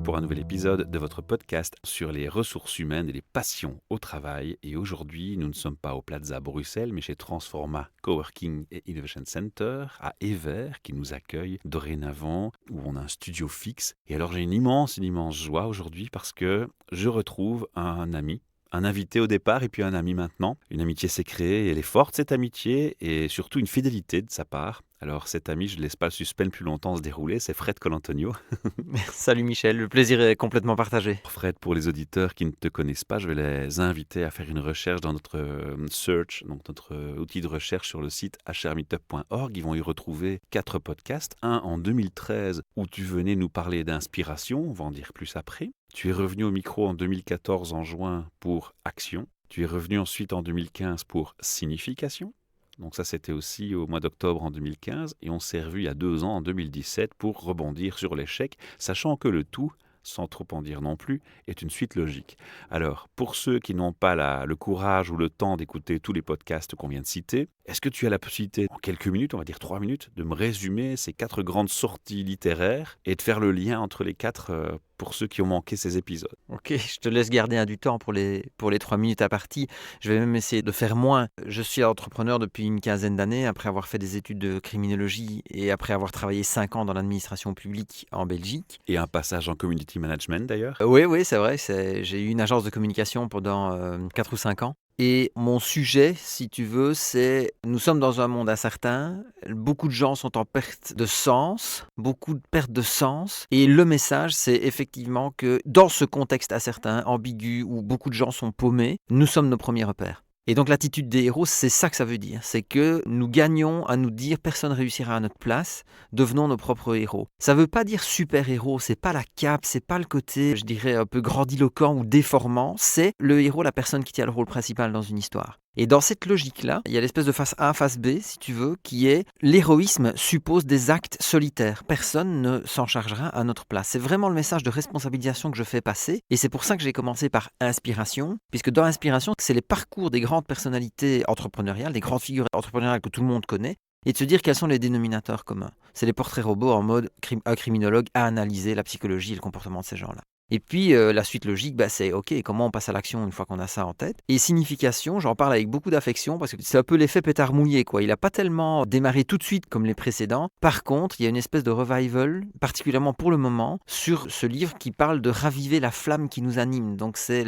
pour un nouvel épisode de votre podcast sur les ressources humaines et les passions au travail. Et aujourd'hui, nous ne sommes pas au Plaza Bruxelles, mais chez Transforma Coworking et Innovation Center à Evere, qui nous accueille dorénavant, où on a un studio fixe. Et alors, j'ai une immense joie aujourd'hui parce que je retrouve un ami. Un invité au départ et puis un ami maintenant. Une amitié s'est créée, elle est forte cette amitié et surtout une fidélité de sa part. Alors cet ami, je ne laisse pas le suspense plus longtemps se dérouler, c'est Fred Colantonio. Salut Michel, le plaisir est complètement partagé. Fred, pour les auditeurs qui ne te connaissent pas, je vais les inviter à faire une recherche dans notre search, donc notre outil de recherche sur le site hrmeetup.org. Ils vont y retrouver 4 podcasts. Un en 2013 où tu venais nous parler d'inspiration, on va en dire plus après. Tu es revenu au micro en 2014 en juin pour Action. Tu es revenu ensuite en 2015 pour Signification. Donc ça, c'était aussi au mois d'octobre en 2015. Et on s'est revu il y a 2 ans, en 2017, pour rebondir sur l'échec, sachant que le tout, sans trop en dire non plus, est une suite logique. Alors, pour ceux qui n'ont pas le courage ou le temps d'écouter tous les podcasts qu'on vient de citer, est-ce que tu as la possibilité, en quelques minutes, on va dire 3 minutes, de me résumer ces 4 grandes sorties littéraires et de faire le lien entre les 4 pour ceux qui ont manqué ces épisodes? Ok, je te laisse garder du temps pour les 3 minutes à partie. Je vais même essayer de faire moins. Je suis entrepreneur depuis une quinzaine d'années, après avoir fait des études de criminologie et après avoir travaillé 5 ans dans l'administration publique en Belgique. Et un passage en community management d'ailleurs. Oui, c'est vrai, j'ai eu une agence de communication pendant 4 ou 5 ans. Et mon sujet, si tu veux, c'est nous sommes dans un monde incertain, beaucoup de gens sont en perte de sens, beaucoup de perte de sens. Et le message, c'est effectivement que dans ce contexte incertain, ambigu, où beaucoup de gens sont paumés, nous sommes nos premiers repères. Et donc l'attitude des héros, c'est ça que ça veut dire. C'est que nous gagnons à nous dire personne ne réussira à notre place, devenons nos propres héros. Ça ne veut pas dire super-héros, c'est pas la cape, c'est pas le côté, je dirais, un peu grandiloquent ou déformant, c'est le héros, la personne qui tient le rôle principal dans une histoire. Et dans cette logique-là, il y a l'espèce de face A, face B, si tu veux, qui est l'héroïsme suppose des actes solitaires. Personne ne s'en chargera à notre place. C'est vraiment le message de responsabilisation que je fais passer. Et c'est pour ça que j'ai commencé par inspiration, puisque dans inspiration, c'est les parcours des grandes personnalités entrepreneuriales, des grandes figures entrepreneuriales que tout le monde connaît, et de se dire quels sont les dénominateurs communs. C'est les portraits robots en mode un criminologue a analysé la psychologie et le comportement de ces gens-là. Et puis la suite logique, c'est ok, comment on passe à l'action une fois qu'on a ça en tête. Et signification, j'en parle avec beaucoup d'affection parce que c'est un peu l'effet pétard mouillé, quoi. Il n'a pas tellement démarré tout de suite comme les précédents. Par contre, il y a une espèce de revival, particulièrement pour le moment, sur ce livre qui parle de raviver la flamme qui nous anime. Donc c'est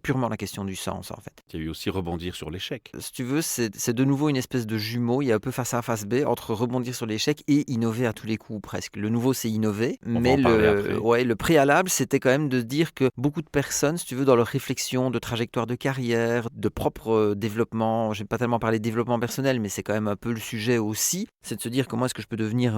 purement la question du sens, en fait. Il y a eu aussi rebondir sur l'échec. Si tu veux, c'est de nouveau une espèce de jumeau. Il y a un peu face A, face B, entre rebondir sur l'échec et innover à tous les coups, presque. Le nouveau, c'est innover, mais le préalable, c'était quand même de dire que beaucoup de personnes, si tu veux, dans leur réflexion de trajectoire de carrière, de propre développement, je n'ai pas tellement parlé de développement personnel, mais c'est quand même un peu le sujet aussi, c'est de se dire comment est-ce que je peux devenir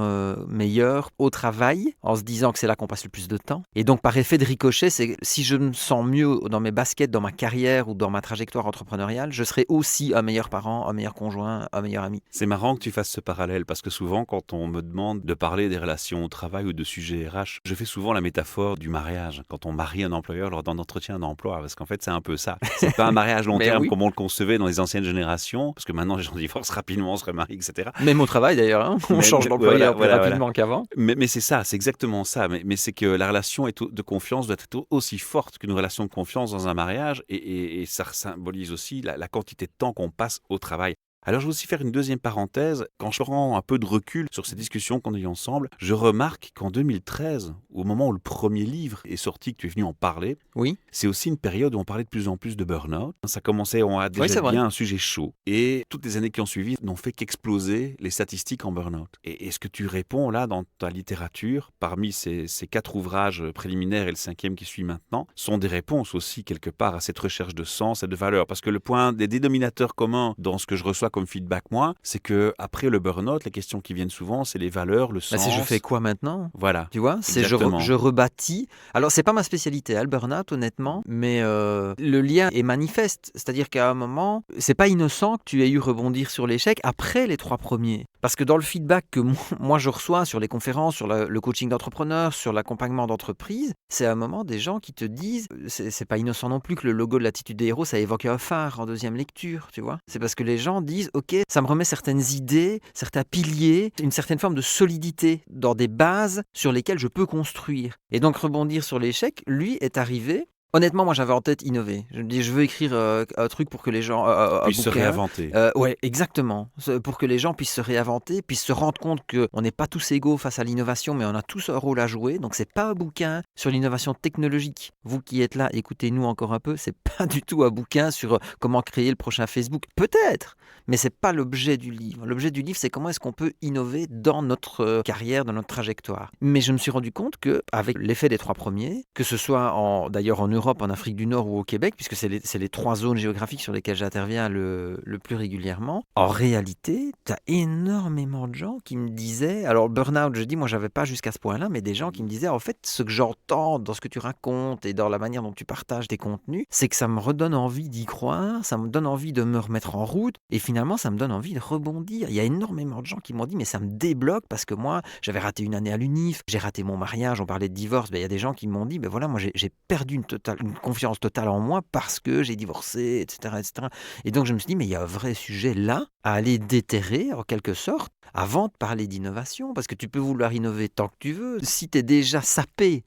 meilleur au travail, en se disant que c'est là qu'on passe le plus de temps. Et donc par effet de ricochet, c'est si je me sens mieux dans mes baskets, dans ma carrière ou dans ma trajectoire entrepreneuriale, je serai aussi un meilleur parent, un meilleur conjoint, un meilleur ami. C'est marrant que tu fasses ce parallèle parce que souvent quand on me demande de parler des relations au travail ou de sujets RH, je fais souvent la métaphore du mariage. Quand on marie un employeur lors d'un entretien d'emploi, parce qu'en fait c'est un peu ça. C'est pas un mariage long terme comme on le concevait dans les anciennes générations, parce que maintenant les gens divorcent rapidement, on se remarie, etc. Même au travail d'ailleurs, on change d'employeur plus rapidement qu'avant. Mais c'est ça, c'est exactement ça. Mais c'est que la relation de confiance doit être aussi forte qu'une relation de confiance dans un mariage et ça symbolise aussi la quantité de temps qu'on passe au travail. Alors je vais aussi faire une deuxième parenthèse. Quand je prends un peu de recul sur ces discussions qu'on a eues ensemble, je remarque qu'en 2013, au moment où le premier livre est sorti, que tu es venu en parler, oui, c'est aussi une période où on parlait de plus en plus de burn-out. Ça commençait, on a déjà bien un sujet chaud. Et toutes les années qui ont suivi n'ont fait qu'exploser les statistiques en burn-out. Et est-ce que tu réponds là dans ta littérature, parmi ces 4 ouvrages préliminaires et le 5e qui suit maintenant, sont des réponses aussi quelque part à cette recherche de sens et de valeur? Parce que le point des dénominateurs communs dans ce que je reçois comme feedback, moi, c'est que après le burn-out, les questions qui viennent souvent, c'est les valeurs, le sens. C'est je fais quoi maintenant? Voilà. Tu vois, c'est je rebâtis. Alors, c'est pas ma spécialité, le burn-out, honnêtement, mais le lien est manifeste. C'est-à-dire qu'à un moment, c'est pas innocent que tu aies eu rebondir sur l'échec après les 3 premiers. Parce que dans le feedback que moi je reçois sur les conférences, sur le coaching d'entrepreneurs, sur l'accompagnement d'entreprise, c'est à un moment des gens qui te disent, c'est pas innocent non plus que le logo de l'attitude des héros, ça évoque un phare en deuxième lecture, tu vois. C'est parce que les gens disent, dise, ok, ça me remet certaines idées, certains piliers, une certaine forme de solidité dans des bases sur lesquelles je peux construire. Et donc rebondir sur l'échec, lui est arrivé. Honnêtement, moi j'avais en tête innover. Je me dis, je veux écrire un truc pour que les gens... un Puisse se bouquin. réinventer. Ouais, exactement. Pour que les gens puissent se réinventer, puissent se rendre compte qu'on n'est pas tous égaux face à l'innovation, mais on a tous un rôle à jouer. Donc c'est pas un bouquin sur l'innovation technologique. Vous qui êtes là, écoutez-nous encore un peu, c'est pas du tout un bouquin sur comment créer le prochain Facebook. Peut-être, mais c'est pas l'objet du livre. L'objet du livre, c'est comment est-ce qu'on peut innover dans notre carrière, dans notre trajectoire. Mais je me suis rendu compte qu'avec l'effet des 3 premiers, que ce soit d'ailleurs en Europe, en Afrique du Nord ou au Québec, puisque c'est les 3 zones géographiques sur lesquelles j'interviens le plus régulièrement, en réalité, tu as énormément de gens qui me disaient, alors burn-out, je dis, moi j'avais pas jusqu'à ce point-là, mais des gens qui me disaient, en fait, ce que j'entends dans ce que tu racontes et dans la manière dont tu partages tes contenus, c'est que ça me redonne envie d'y croire, ça me donne envie de me remettre en route, et finalement, ça me donne envie de rebondir. Il y a énormément de gens qui m'ont dit, mais ça me débloque parce que moi, j'avais raté une année à l'UNIF, j'ai raté mon mariage, on parlait de divorce, il y a des gens qui m'ont dit, ben voilà, moi j'ai perdu une confiance totale en moi parce que j'ai divorcé, etc., etc. Et donc je me suis dit, mais il y a un vrai sujet là à aller déterrer en quelque sorte avant de parler d'innovation, parce que tu peux vouloir innover tant que tu veux. Si tu es déjà sapé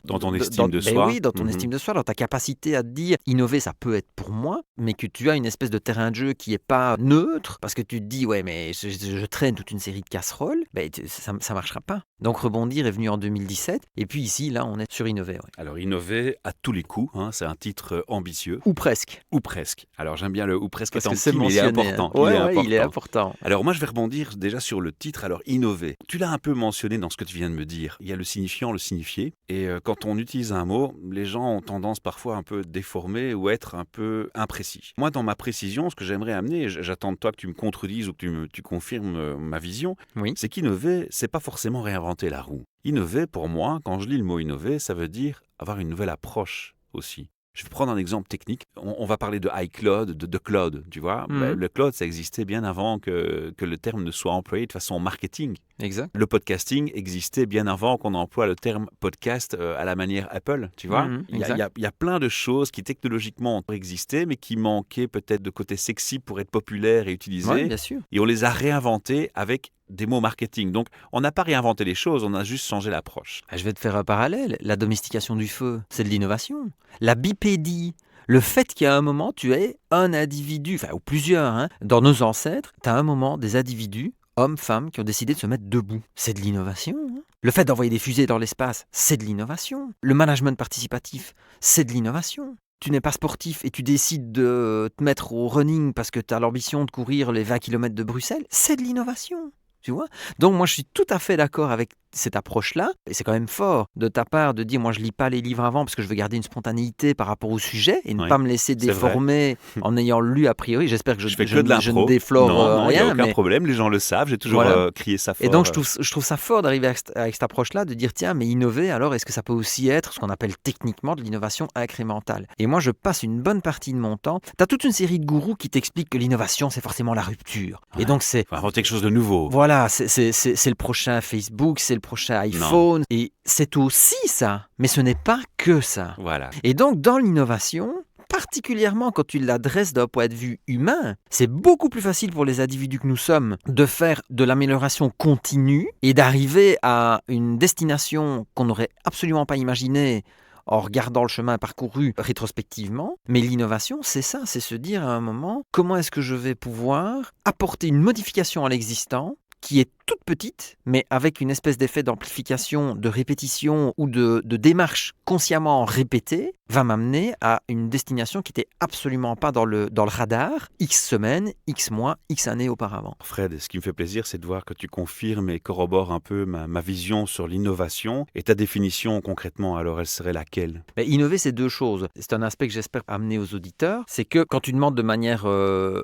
Dans ton estime de soi. oui, dans ton estime de soi, dans ta capacité à te dire innover, ça peut être pour moi, mais que tu as une espèce de terrain de jeu qui n'est pas neutre, parce que tu te dis, ouais, mais je traîne toute une série de casseroles, ça ne marchera pas. Donc Rebondir est venu en 2017, et puis ici, là, on est sur Innover. Ouais. Alors, innover à tous les coups, hein, c'est un titre ambitieux. Ou presque. Ou presque. Alors, j'aime bien le ou presque, Parce étant que c'est petit, mais il est mentionné, important. hein. Il est important. Alors, moi, je vais rebondir déjà sur le titre. Alors, innover. Tu l'as un peu mentionné dans ce que tu viens de me dire. Il y a le signifiant, le signifié. Et quand on utilise un mot, les gens ont tendance parfois un peu déformer ou être un peu imprécis. Moi, dans ma précision, ce que j'aimerais amener, et j'attends de toi que tu me contredises ou que tu confirmes ma vision, Oui. c'est qu'innover, c'est pas forcément réinventer la roue. Innover, pour moi, quand je lis le mot innover, ça veut dire avoir une nouvelle approche aussi. Je vais prendre un exemple technique. On va parler de iCloud, de cloud, tu vois. Le cloud, ça existait bien avant que le terme ne soit employé de façon marketing. Exact. Le podcasting existait bien avant qu'on emploie le terme podcast à la manière Apple, tu vois. Il y a plein de choses qui technologiquement ont existé, mais qui manquaient peut-être de côté sexy pour être populaires et utilisées. Oui, bien sûr. Et on les a réinventées avec des mots marketing. Donc, on n'a pas réinventé les choses, on a juste changé l'approche. Je vais te faire un parallèle. La domestication du feu, c'est de l'innovation. La bipédie, le fait qu'à un moment, tu aies un individu, ou plusieurs, hein, dans nos ancêtres, tu as un moment des individus, hommes, femmes, qui ont décidé de se mettre debout. C'est de l'innovation. Hein. Le fait d'envoyer des fusées dans l'espace, c'est de l'innovation. Le management participatif, c'est de l'innovation. Tu n'es pas sportif et tu décides de te mettre au running parce que tu as l'ambition de courir les 20 km de Bruxelles, c'est de l'innovation. Tu vois ? Donc moi je suis tout à fait d'accord avec cette approche-là, et c'est quand même fort de ta part de dire moi je lis pas les livres avant parce que je veux garder une spontanéité par rapport au sujet et ne pas me laisser déformer en ayant lu a priori. J'espère que je ne déflore rien. Il n'y a aucun mais... problème, les gens le savent, j'ai toujours crié ça fort. Et donc je trouve ça fort d'arriver avec cette approche-là, de dire tiens, mais innover alors, est-ce que ça peut aussi être ce qu'on appelle techniquement de l'innovation incrémentale ? Et moi je passe une bonne partie de mon temps, tu as toute une série de gourous qui t'expliquent que l'innovation c'est forcément la rupture. Ouais. Et donc c'est... Faut inventer quelque chose de nouveau. Voilà, c'est le prochain Facebook, c'est le prochain iPhone, et c'est aussi ça, mais ce n'est pas que ça. Voilà. Et donc dans l'innovation, particulièrement quand tu l'adresses d'un point de vue humain, c'est beaucoup plus facile pour les individus que nous sommes de faire de l'amélioration continue et d'arriver à une destination qu'on n'aurait absolument pas imaginée en regardant le chemin parcouru rétrospectivement. Mais l'innovation, c'est ça, c'est se dire à un moment, comment est-ce que je vais pouvoir apporter une modification à l'existant qui est toute petite, mais avec une espèce d'effet d'amplification, de répétition ou de démarche consciemment répétée, va m'amener à une destination qui n'était absolument pas dans le radar, X semaines, X mois, X années auparavant. Fred, ce qui me fait plaisir, c'est de voir que tu confirmes et corrobores un peu ma vision sur l'innovation. Et ta définition, concrètement, alors, elle serait laquelle ? Innover, c'est 2 choses. C'est un aspect que j'espère amener aux auditeurs. C'est que quand tu demandes de manière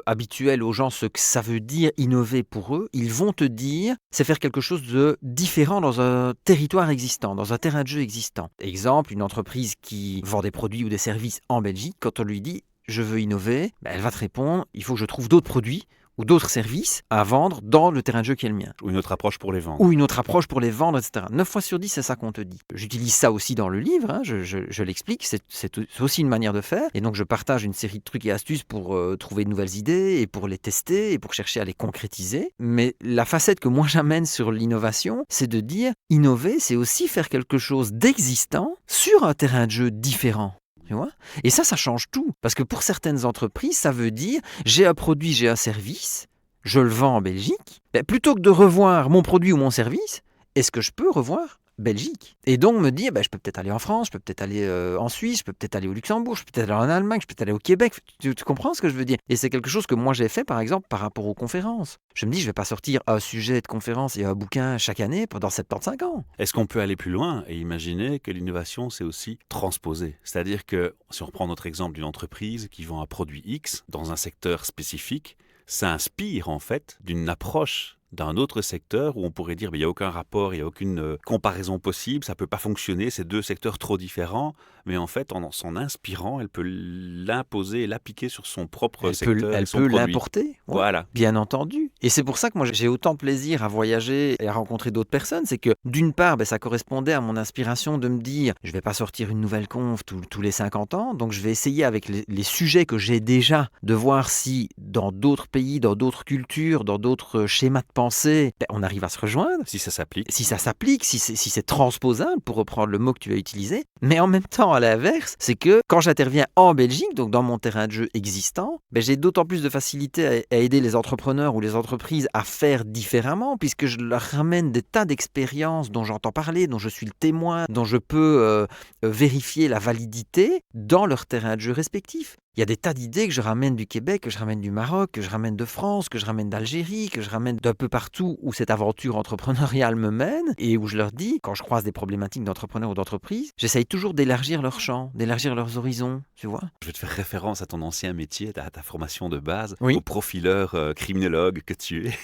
habituelle aux gens ce que ça veut dire innover pour eux, ils vont te dire c'est faire quelque chose de différent dans un territoire existant, dans un terrain de jeu existant. Exemple, une entreprise qui vend des produits ou des services en Belgique, quand on lui dit « je veux innover », elle va te répondre « il faut que je trouve d'autres produits ou d'autres services à vendre dans le terrain de jeu qui est le mien. Ou une autre approche pour les vendre. Ou une autre approche pour les vendre, etc. 9 fois sur 10, c'est ça qu'on te dit. J'utilise ça aussi dans le livre, hein, je l'explique, c'est aussi une manière de faire. Et donc, je partage une série de trucs et astuces pour trouver de nouvelles idées et pour les tester et pour chercher à les concrétiser. Mais la facette que moi j'amène sur l'innovation, c'est de dire, innover, c'est aussi faire quelque chose d'existant sur un terrain de jeu différent. Tu vois ? Et ça change tout. Parce que pour certaines entreprises, ça veut dire, j'ai un produit, j'ai un service, je le vends en Belgique. Plutôt que de revoir mon produit ou mon service, est-ce que je peux revoir Belgique? Et donc me dire, je peux peut-être aller en France, je peux peut-être aller en Suisse, je peux peut-être aller au Luxembourg, je peux peut-être aller en Allemagne, je peux peut-être aller au Québec. Tu comprends ce que je veux dire? Et c'est quelque chose que moi j'ai fait, par exemple, par rapport aux conférences. Je me dis, je ne vais pas sortir un sujet de conférence et un bouquin chaque année pendant 75 ans. Est-ce qu'on peut aller plus loin et imaginer que l'innovation, c'est aussi transposer? C'est-à-dire que, si on reprend notre exemple d'une entreprise qui vend un produit X dans un secteur spécifique, ça inspire en fait d'une approche d'un autre secteur où on pourrait dire il n'y a aucun rapport, il n'y a aucune comparaison possible, ça ne peut pas fonctionner, c'est deux secteurs trop différents, mais en fait en s'en inspirant, elle peut l'imposer et l'appliquer sur son propre secteur. Elle son peut produit. l'importer, ouais, Voilà. bien entendu. Et c'est pour ça que moi j'ai autant de plaisir à voyager et à rencontrer d'autres personnes, c'est que d'une part ça correspondait à mon inspiration de me dire je ne vais pas sortir une nouvelle conf tous les 50 ans, donc je vais essayer avec les sujets que j'ai déjà de voir si dans d'autres pays, dans d'autres cultures, dans d'autres schémas de pensée, on arrive à se rejoindre. Si ça s'applique. Si ça s'applique, si c'est transposable, pour reprendre le mot que tu as utilisé. Mais en même temps, à l'inverse, c'est que quand j'interviens en Belgique, donc dans mon terrain de jeu existant, j'ai d'autant plus de facilité à aider les entrepreneurs ou les entreprises à faire différemment, puisque je leur ramène des tas d'expériences dont j'entends parler, dont je suis le témoin, dont je peux vérifier la validité dans leur terrain de jeu respectif. Il y a des tas d'idées que je ramène du Québec, que je ramène du Maroc, que je ramène de France, que je ramène d'Algérie, que je ramène d'un peu partout où cette aventure entrepreneuriale me mène et où je leur dis, quand je croise des problématiques d'entrepreneurs ou d'entreprises, j'essaye toujours d'élargir leur champ, d'élargir leurs horizons, tu vois. Je vais te faire référence à ton ancien métier, à ta formation de base, Oui. au profileur criminologue que tu es.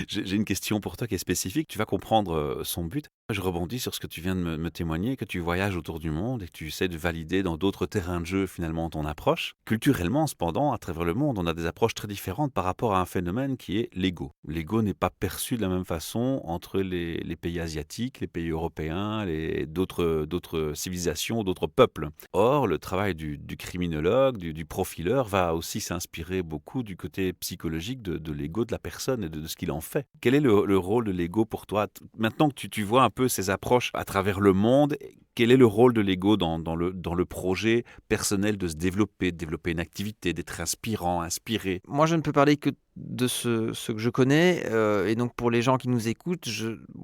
J'ai une question pour toi qui est spécifique, tu vas comprendre son but. Je rebondis sur ce que tu viens de me témoigner, que tu voyages autour du monde et que tu essaies de valider dans d'autres terrains de jeu finalement ton approche. Culturellement, cependant, à travers le monde, on a des approches très différentes par rapport à un phénomène qui est l'ego. L'ego n'est pas perçu de la même façon entre les pays asiatiques, les pays européens, d'autres civilisations, d'autres peuples. Or, le travail du criminologue, du profileur va aussi s'inspirer beaucoup du côté psychologique de l'ego de la personne et de ce qu'il en fait. Quel est le rôle de l'ego pour toi? Maintenant que tu vois un peu ces approches à travers le monde, quel est le rôle de l'ego dans le projet personnel de se développer, une activité, d'être inspirant, inspiré? Moi, je ne peux parler que de ce que je connais. Et donc, pour les gens qui nous écoutent,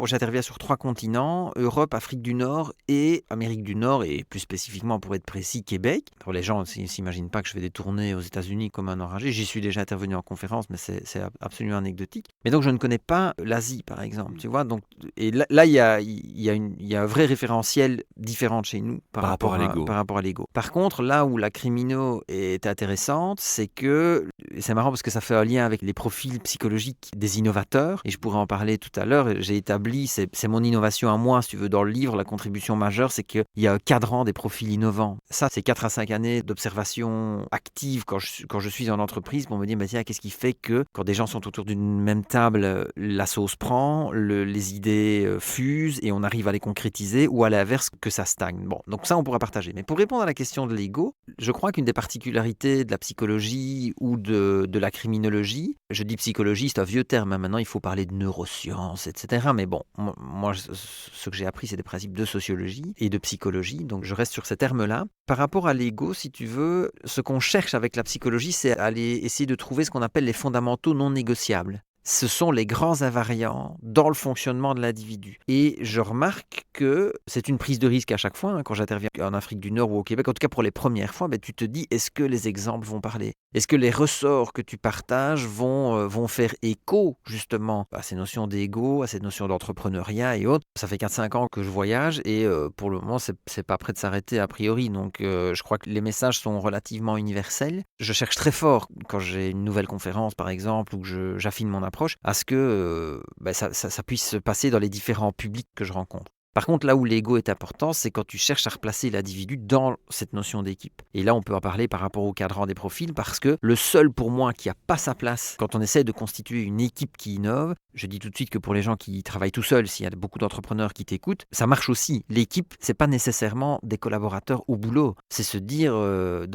j'interviens sur 3 continents, Europe, Afrique du Nord et Amérique du Nord, et plus spécifiquement, pour être précis, Québec. Pour les gens qui ne s'imaginent pas que je fais des tournées aux États-Unis comme un enragé, j'y suis déjà intervenu en conférence, mais c'est absolument anecdotique. Mais donc, je ne connais pas l'Asie, par exemple, tu vois. Donc, et là, il y a un vrai référentiel différent de chez nous par rapport à l'ego. Par contre, là où la crimino est intéressante, c'est que, c'est marrant parce que ça fait un lien avec les profils psychologiques des innovateurs, et je pourrais en parler tout à l'heure. J'ai établi, c'est mon innovation à moi, si tu veux, dans le livre, la contribution majeure, c'est qu'il y a un cadran des profils innovants. Ça, c'est 4 à 5 années d'observation active quand je suis en entreprise pour me dire, tiens, qu'est-ce qui fait que quand des gens sont autour d'une même table, la sauce prend, les idées fusent et on arrive à les concrétiser, ou à l'inverse, que ça stagne. Bon, donc ça, on pourra partager. Mais pour répondre à la question de l'ego, je crois qu'une des particularités de la psychologie ou de la criminologie, je dis psychologie, c'est un vieux terme, hein. Maintenant il faut parler de neurosciences, etc. Mais bon, moi, ce que j'ai appris, c'est des principes de sociologie et de psychologie, donc je reste sur ces termes-là. Par rapport à l'ego, si tu veux, ce qu'on cherche avec la psychologie, c'est aller essayer de trouver ce qu'on appelle les fondamentaux non négociables. Ce sont les grands invariants dans le fonctionnement de l'individu. Et je remarque que c'est une prise de risque à chaque fois, hein, quand j'interviens en Afrique du Nord ou au Québec, en tout cas pour les premières fois, tu te dis, est-ce que les exemples vont parler? Est-ce que les ressorts que tu partages vont faire écho justement à ces notions d'ego, à ces notions d'entrepreneuriat et autres? Ça fait 4-5 ans que je voyage et pour le moment, c'est pas prêt de s'arrêter a priori. Donc je crois que les messages sont relativement universels. Je cherche très fort, quand j'ai une nouvelle conférence par exemple, ou que j'affine mon approche, à ce que ça puisse se passer dans les différents publics que je rencontre. Par contre, là où l'ego est important, c'est quand tu cherches à replacer l'individu dans cette notion d'équipe. Et là, on peut en parler par rapport au cadran des profils, parce que le seul pour moi qui n'a pas sa place quand on essaie de constituer une équipe qui innove, je dis tout de suite que pour les gens qui travaillent tout seuls, s'il y a beaucoup d'entrepreneurs qui t'écoutent, ça marche aussi. L'équipe, c'est pas nécessairement des collaborateurs au boulot. C'est se dire,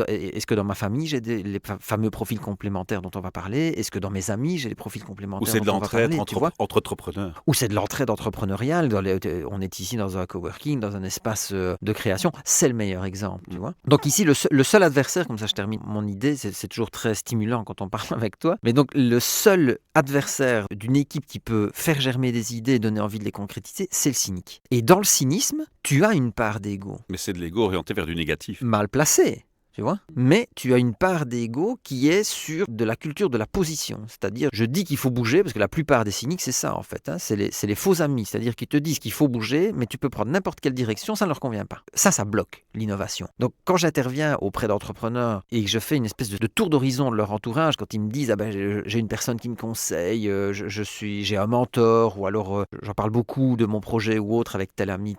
est-ce que dans ma famille, j'ai les fameux profils complémentaires dont on va parler? Est-ce que dans mes amis, j'ai les profils complémentaires Ou c'est de dont on va l'entraide parler, entre entrepreneurs. ou c'est de l'entraide entrepreneuriale. On est ici dans un coworking, dans un espace de création. C'est le meilleur exemple, tu vois. Donc ici, le seul adversaire, comme ça je termine mon idée, c'est toujours très stimulant quand on parle avec toi, mais donc le seul adversaire d'une équipe qui peut faire germer des idées et donner envie de les concrétiser, c'est le cynique. Et dans le cynisme, tu as une part d'ego. Mais c'est de l'ego orienté vers du négatif. Mal placé. Tu vois ? Mais tu as une part d'ego qui est sur de la culture de la position. C'est-à-dire, je dis qu'il faut bouger, parce que la plupart des cyniques, c'est ça en fait. Hein, c'est les faux amis. C'est-à-dire qu'ils te disent qu'il faut bouger, mais tu peux prendre n'importe quelle direction, ça ne leur convient pas. Ça bloque l'innovation. Donc quand j'interviens auprès d'entrepreneurs et que je fais une espèce de tour d'horizon de leur entourage, quand ils me disent « Ah ben, j'ai une personne qui me conseille, j'ai un mentor » ou alors j'en parle beaucoup de mon projet ou autre avec tel ami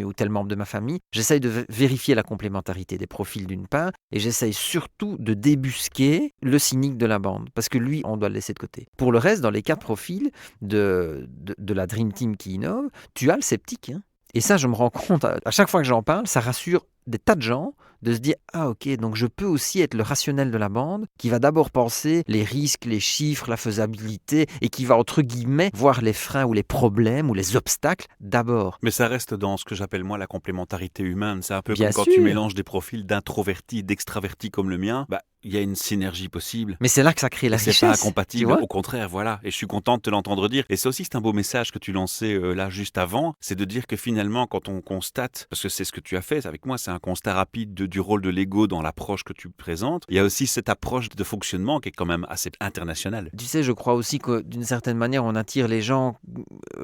ou tel membre de ma famille, j'essaye de vérifier la complémentarité des profils d'une part, et j'essaye surtout de débusquer le cynique de la bande, parce que lui, on doit le laisser de côté. Pour le reste, dans les 4 profils de la Dream Team qui innove, tu as le sceptique. Hein. Et ça, je me rends compte, à chaque fois que j'en parle, ça rassure des tas de gens de se dire « Ah ok, donc je peux aussi être le rationnel de la bande qui va d'abord penser les risques, les chiffres, la faisabilité et qui va entre guillemets voir les freins ou les problèmes ou les obstacles d'abord. » Mais ça reste dans ce que j'appelle moi la complémentarité humaine. C'est un peu Bien comme sûr. quand tu mélanges des profils d'introvertis, d'extravertis comme le mien. Il y a une synergie possible. Mais c'est là que ça crée la richesse. C'est pas incompatible, tu vois. au contraire, voilà. Et je suis content de te l'entendre dire. Et c'est un beau message que tu lançais là juste avant, c'est de dire que finalement, quand on constate, parce que c'est ce que tu as fait avec moi, c'est un constat rapide du rôle de l'ego dans l'approche que tu présentes. Il y a aussi cette approche de fonctionnement qui est quand même assez internationale. Tu sais, je crois aussi que d'une certaine manière, on attire les gens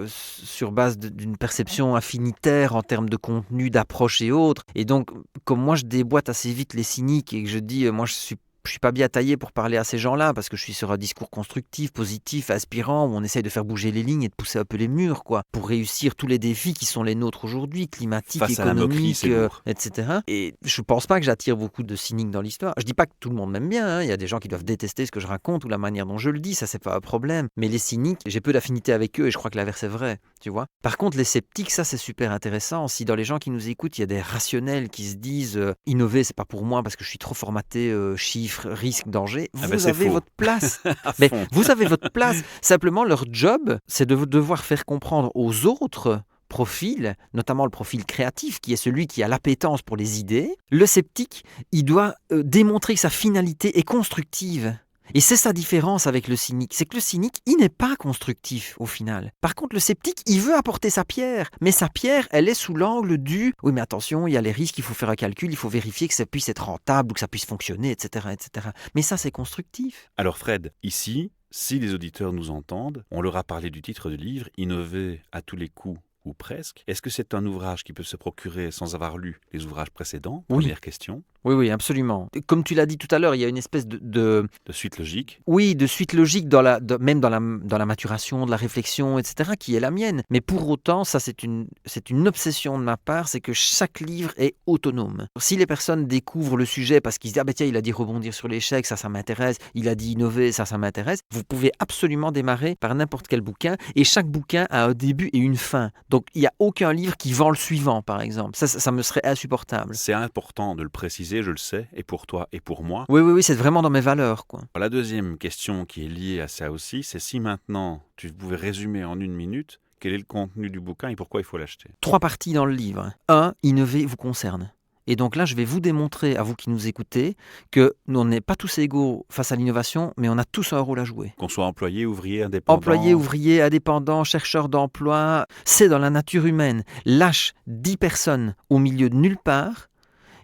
sur base d'une perception affinitaire en termes de contenu, d'approche et autres. Et donc, comme moi, je déboîte assez vite les cyniques et que je dis, moi, je suis pas bien taillé pour parler à ces gens-là parce que je suis sur un discours constructif, positif, aspirant, où on essaye de faire bouger les lignes et de pousser un peu les murs, quoi, pour réussir tous les défis qui sont les nôtres aujourd'hui, climatiques, face économiques, à la moquerie, etc. Et je pense pas que j'attire beaucoup de cyniques dans l'histoire. Je dis pas que tout le monde m'aime bien, hein. Il y a des gens qui doivent détester ce que je raconte ou la manière dont je le dis, ça c'est pas un problème. Mais les cyniques, j'ai peu d'affinité avec eux et je crois que l'inverse est vrai, tu vois. Par contre, les sceptiques, ça c'est super intéressant. Si dans les gens qui nous écoutent, il y a des rationnels qui se disent innover, c'est pas pour moi parce que je suis trop formaté chiffres, risques, dangers, vous avez votre place. Mais vous avez votre place. Simplement, leur job, c'est de devoir faire comprendre aux autres profils, notamment le profil créatif, qui est celui qui a l'appétence pour les idées. Le sceptique, il doit démontrer que sa finalité est constructive. Et c'est sa différence avec le cynique, c'est que le cynique, il n'est pas constructif au final. Par contre, le sceptique, il veut apporter sa pierre, mais sa pierre, elle est sous l'angle du « oui, mais attention, il y a les risques, il faut faire un calcul, il faut vérifier que ça puisse être rentable ou que ça puisse fonctionner, etc. etc. » Mais ça, c'est constructif. Alors Fred, ici, si les auditeurs nous entendent, on leur a parlé du titre du livre « Innover à tous les coups ». Ou presque. Est-ce que c'est un ouvrage qui peut se procurer sans avoir lu les ouvrages précédents ? Oui. Première question. Oui, absolument. Comme tu l'as dit tout à l'heure, il y a une espèce de suite logique. Oui, de suite logique, même dans la maturation, de la réflexion, etc., qui est la mienne. Mais pour autant, ça c'est une obsession de ma part, c'est que chaque livre est autonome. Si les personnes découvrent le sujet parce qu'ils se disent « Ah ben tiens, il a dit rebondir sur l'échec, ça m'intéresse, il a dit innover, ça m'intéresse », vous pouvez absolument démarrer par n'importe quel bouquin, et chaque bouquin a un début et une fin. Donc il n'y a aucun livre qui vend le suivant, par exemple. Ça me serait insupportable. C'est important de le préciser, je le sais, et pour toi et pour moi. Oui, c'est vraiment dans mes valeurs, quoi. La deuxième question qui est liée à ça aussi, c'est si maintenant tu pouvais résumer en 1 minute quel est le contenu du bouquin et pourquoi il faut l'acheter. 3 parties dans le livre. 1, innover vous concerne. Et donc là, je vais vous démontrer, à vous qui nous écoutez, que nous, on n'est pas tous égaux face à l'innovation, mais on a tous un rôle à jouer. Qu'on soit employé, ouvrier, indépendant. Employé, ouvrier, indépendant, chercheur d'emploi, c'est dans la nature humaine. Lâche 10 personnes au milieu de nulle part,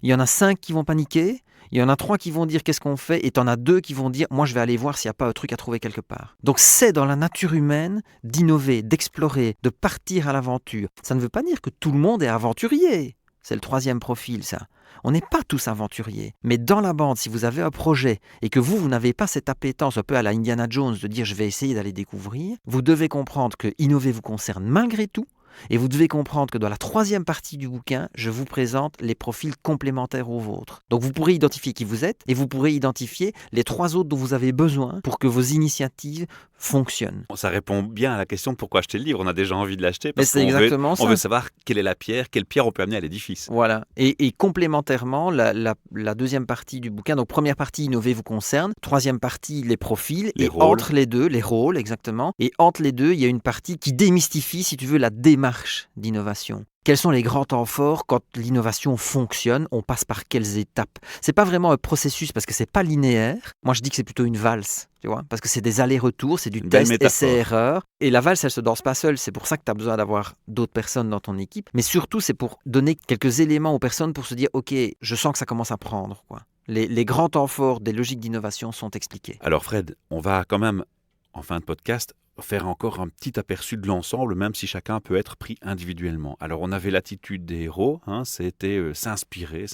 il y en a 5 qui vont paniquer, il y en a 3 qui vont dire qu'est-ce qu'on fait, et tu en as 2 qui vont dire moi je vais aller voir s'il n'y a pas un truc à trouver quelque part. Donc c'est dans la nature humaine d'innover, d'explorer, de partir à l'aventure. Ça ne veut pas dire que tout le monde est aventurier. C'est le 3e profil, ça. On n'est pas tous aventuriers. Mais dans la bande, si vous avez un projet et que vous n'avez pas cette appétence un peu à la Indiana Jones de dire je vais essayer d'aller découvrir, vous devez comprendre que innover vous concerne malgré tout, Et vous devez comprendre que dans la troisième partie du bouquin, je vous présente les profils complémentaires aux vôtres. Donc vous pourrez identifier qui vous êtes et vous pourrez identifier les 3 autres dont vous avez besoin pour que vos initiatives fonctionnent. Ça répond bien à la question de pourquoi acheter le livre. On a déjà envie de l'acheter Mais parce c'est qu'on exactement on veut ça. savoir quelle est la pierre, quelle pierre on peut amener à l'édifice. Voilà. Et complémentairement, la deuxième partie du bouquin, donc première partie, innover vous concerne, troisième partie, les profils, Les et rôles. entre les deux, les rôles, exactement, et entre les deux, il y a une partie qui démystifie, si tu veux, la démarche d'innovation. Quels sont les grands temps forts quand l'innovation fonctionne? On passe par quelles étapes? C'est pas vraiment un processus parce que c'est pas linéaire. Moi, je dis que c'est plutôt une valse, tu vois, parce que c'est des allers-retours, c'est du Une belle test, métaphore. essai-erreur. Et la valse, elle se danse pas seule. C'est pour ça que tu as besoin d'avoir d'autres personnes dans ton équipe. Mais surtout, c'est pour donner quelques éléments aux personnes pour se dire, OK, je sens que ça commence à prendre, quoi. Les grands temps forts des logiques d'innovation sont expliqués. Alors Fred, on va quand même, en fin de podcast, faire encore un petit aperçu de l'ensemble, même si chacun peut être pris individuellement. Alors on avait l'attitude des héros, c'était s'inspirer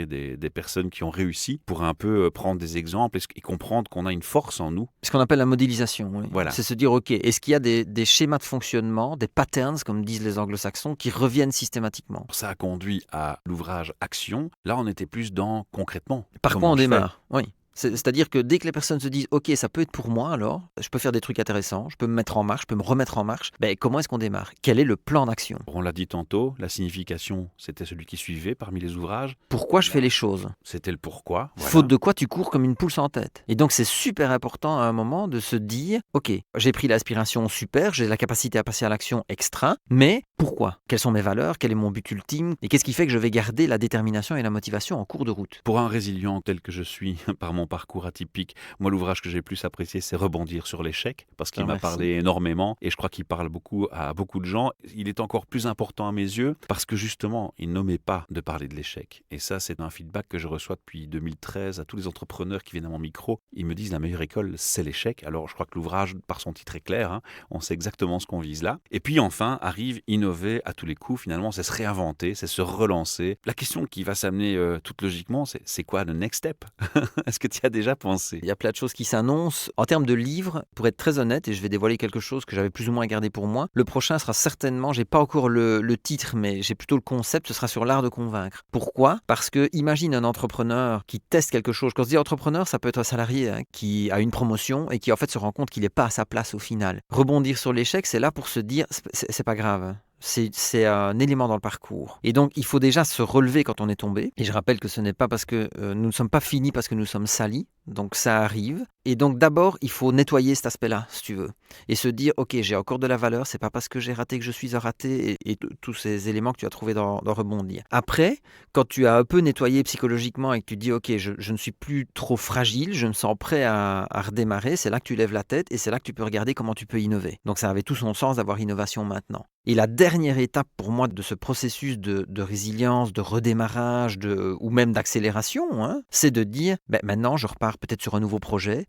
des personnes qui ont réussi pour un peu prendre des exemples et comprendre qu'on a une force en nous. Ce qu'on appelle la modélisation, oui. Voilà. C'est se dire, OK, est-ce qu'il y a des schémas de fonctionnement, des patterns, comme disent les anglo-saxons, qui reviennent systématiquement? Ça a conduit à l'ouvrage Action. Là, on était plus dans concrètement. Par comment quoi on je fais. démarre? Oui. C'est-à-dire que dès que les personnes se disent « Ok, ça peut être pour moi alors, je peux faire des trucs intéressants, je peux me mettre en marche, je peux me remettre en marche », comment est-ce qu'on démarre? Quel est le plan d'action? On l'a dit tantôt, la signification, c'était celui qui suivait parmi les ouvrages. Pourquoi je fais les choses? C'était le pourquoi. Voilà. Faute de quoi tu cours comme une poule sans tête. Et donc c'est super important à un moment de se dire « Ok, j'ai pris l'aspiration super, j'ai la capacité à passer à l'action extra, mais pourquoi? Quelles sont mes valeurs? Quel est mon but ultime? Et qu'est-ce qui fait que je vais garder la détermination et la motivation en cours de route ?» Pour un résilient tel que je suis, par mon parcours atypique, moi l'ouvrage que j'ai le plus apprécié, c'est Rebondir sur l'échec, parce qu'il m'a Merci. parlé énormément, et je crois qu'il parle beaucoup à beaucoup de gens. Il est encore plus important à mes yeux, parce que justement, il n'omet pas de parler de l'échec. Et ça, c'est un feedback que je reçois depuis 2013 à tous les entrepreneurs qui viennent à mon micro. Ils me disent la meilleure école, c'est l'échec. Alors je crois que l'ouvrage, par son titre, est clair, on sait exactement ce qu'on vise là. Et puis enfin, arrive innover à tous les coups, finalement, c'est se réinventer, c'est se relancer. La question qui va s'amener toute logiquement, c'est quoi le next step? Est-ce que tu y as déjà pensé? Il y a plein de choses qui s'annoncent. En termes de livres, pour être très honnête, et je vais dévoiler quelque chose que j'avais plus ou moins gardé pour moi, le prochain sera certainement, j'ai pas encore le titre, mais j'ai plutôt le concept, ce sera sur l'art de convaincre. Pourquoi? Parce que imagine un entrepreneur qui teste quelque chose. Quand je dis entrepreneur, ça peut être un salarié qui a une promotion et qui en fait se rend compte qu'il n'est pas à sa place au final. Rebondir sur l'échec, c'est là pour se dire, c'est pas grave. C'est un élément dans le parcours. Et donc, il faut déjà se relever quand on est tombé. Et je rappelle que ce n'est pas parce que nous ne sommes pas finis parce que nous sommes salis. Donc, ça arrive. Et donc, d'abord, il faut nettoyer cet aspect-là, si tu veux. Et se dire, OK, j'ai encore de la valeur. C'est pas parce que j'ai raté que je suis un raté. Et tous ces éléments que tu as trouvés dans Rebondir. Après, quand tu as un peu nettoyé psychologiquement et que tu dis, OK, je ne suis plus trop fragile, je me sens prêt à redémarrer, c'est là que tu lèves la tête et c'est là que tu peux regarder comment tu peux innover. Donc, ça avait tout son sens d'avoir innovation maintenant. Et la dernière étape pour moi de ce processus de résilience, de redémarrage, ou même d'accélération, c'est de dire, maintenant je repars peut-être sur un nouveau projet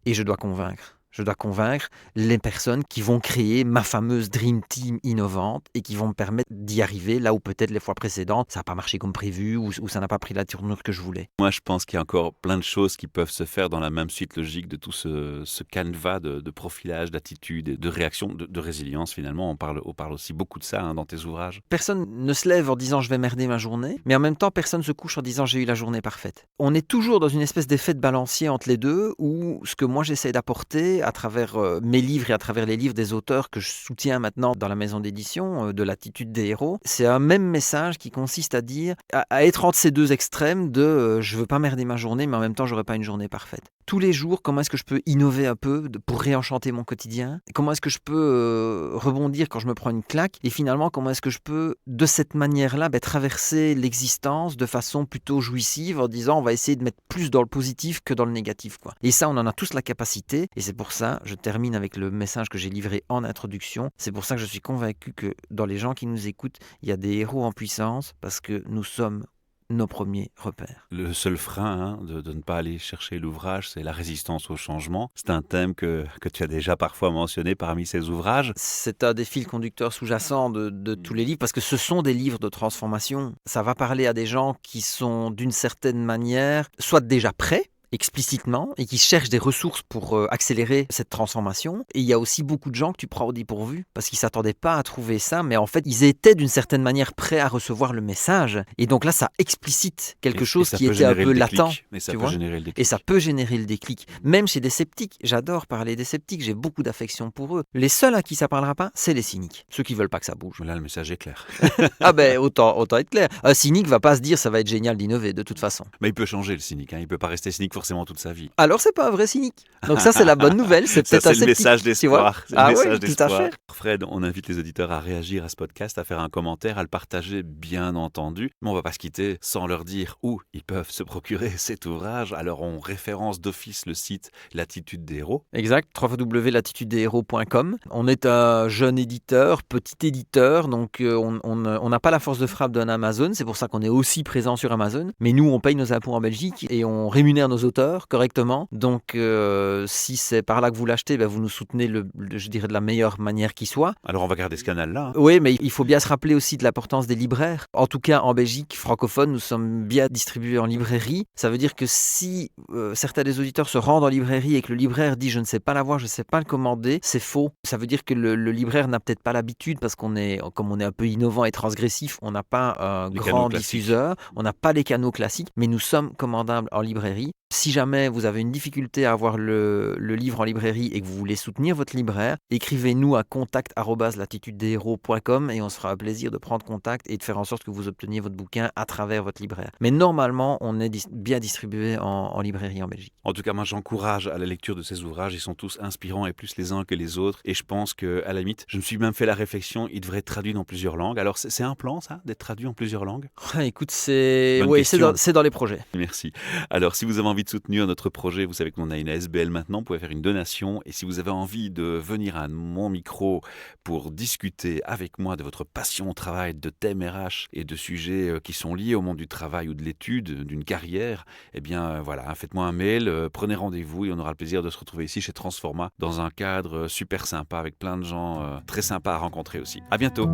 et je dois convaincre. Je dois convaincre les personnes qui vont créer ma fameuse Dream Team innovante et qui vont me permettre d'y arriver là où peut-être les fois précédentes, ça n'a pas marché comme prévu ou ça n'a pas pris la tournure que je voulais. Moi, je pense qu'il y a encore plein de choses qui peuvent se faire dans la même suite logique de tout ce canevas de profilage, d'attitude, de réaction, de résilience finalement. On parle aussi beaucoup de ça dans tes ouvrages. Personne ne se lève en disant je vais merder ma journée, mais en même temps personne se couche en disant j'ai eu la journée parfaite. On est toujours dans une espèce d'effet de balancier entre les deux où ce que moi j'essaie d'apporter à travers mes livres et à travers les livres des auteurs que je soutiens maintenant dans la maison d'édition, de l'attitude des héros, c'est un même message qui consiste à dire, à être entre ces deux extrêmes de je veux pas merder ma journée, mais en même temps j'aurai pas une journée parfaite. Tous les jours, comment est-ce que je peux innover un peu pour réenchanter mon quotidien? Comment est-ce que je peux rebondir quand je me prends une claque? Et finalement, comment est-ce que je peux, de cette manière-là, traverser l'existence de façon plutôt jouissive en disant on va essayer de mettre plus dans le positif que dans le négatif, quoi. Et ça, on en a tous la capacité. Et c'est pour ça, je termine avec le message que j'ai livré en introduction. C'est pour ça que je suis convaincu que dans les gens qui nous écoutent, il y a des héros en puissance parce que nous sommes nos premiers repères. Le seul frein de ne pas aller chercher l'ouvrage, c'est la résistance au changement. C'est un thème que tu as déjà parfois mentionné parmi ces ouvrages. C'est un des fils conducteurs sous-jacents de tous les livres parce que ce sont des livres de transformation. Ça va parler à des gens qui sont d'une certaine manière soit déjà prêts explicitement et qui cherchent des ressources pour accélérer cette transformation. Et il y a aussi beaucoup de gens que tu prends au dépourvu parce qu'ils ne s'attendaient pas à trouver ça, mais en fait, ils étaient d'une certaine manière prêts à recevoir le message. Et donc là, ça explicite quelque chose qui était un peu latent. Mais ça tu peut vois générer le déclic. Et ça peut générer le déclic. Même chez des sceptiques, j'adore parler des sceptiques, j'ai beaucoup d'affection pour eux. Les seuls à qui ça parlera pas, c'est les cyniques. Ceux qui veulent pas que ça bouge. Là, le message est clair. Ah ben, autant être clair. Un cynique va pas se dire ça va être génial d'innover de toute façon. Mais il peut changer le cynique, hein. Il peut pas rester cynique forcément toute sa vie. Alors c'est pas un vrai cynique. Donc ça c'est la bonne nouvelle, c'est peut-être Ça, un c'est le sceptique. message Tu vois d'espoir. C'est le Ah message oui, tout à d'espoir. fait. Fred, on invite les auditeurs à réagir à ce podcast, à faire un commentaire, à le partager, bien entendu. Mais on va pas se quitter sans leur dire où ils peuvent se procurer cet ouvrage. Alors on référence d'office le site L'attitude des héros. Exact, www.latitudedeshéros.com. On est un jeune éditeur, petit éditeur, donc on n'a pas la force de frappe d'un Amazon, c'est pour ça qu'on est aussi présent sur Amazon. Mais nous, on paye nos impôts en Belgique et on rémunère nos auteurs correctement. Donc si c'est par là que vous l'achetez, vous nous soutenez, je dirais, de la meilleure manière qui soit. Alors on va garder ce canal-là. Oui, mais il faut bien se rappeler aussi de l'importance des libraires. En tout cas, en Belgique francophone, nous sommes bien distribués en librairie. Ça veut dire que si certains des auditeurs se rendent en librairie et que le libraire dit « je ne sais pas l'avoir, je ne sais pas le commander », c'est faux. Ça veut dire que le libraire n'a peut-être pas l'habitude parce comme on est un peu innovant et transgressif, on n'a pas un grand diffuseur, on n'a pas les canaux classiques, mais nous sommes commandables en librairie. Si jamais vous avez une difficulté à avoir le livre en librairie et que vous voulez soutenir votre libraire, écrivez-nous à contact@latitudedeshéros.com et on se fera un plaisir de prendre contact et de faire en sorte que vous obteniez votre bouquin à travers votre libraire. Mais normalement, on est bien distribué en librairie en Belgique. En tout cas, moi j'encourage à la lecture de ces ouvrages. Ils sont tous inspirants et plus les uns que les autres. Et je pense qu'à la limite, je me suis même fait la réflexion, ils devraient être traduits dans plusieurs langues. Alors c'est un plan ça, d'être traduit en plusieurs langues? Écoute, c'est dans les projets. Merci. Alors si vous avez envie de soutenir notre projet, vous savez qu'on a une ASBL maintenant, vous pouvez faire une donation. Et si vous avez envie de venir à mon micro pour discuter avec moi de votre passion au travail, de thèmes RH et de sujets qui sont liés au monde du travail ou de l'étude, d'une carrière, eh bien voilà, faites-moi un mail, prenez rendez-vous et on aura le plaisir de se retrouver ici chez Transforma dans un cadre super sympa avec plein de gens très sympas à rencontrer aussi. À bientôt.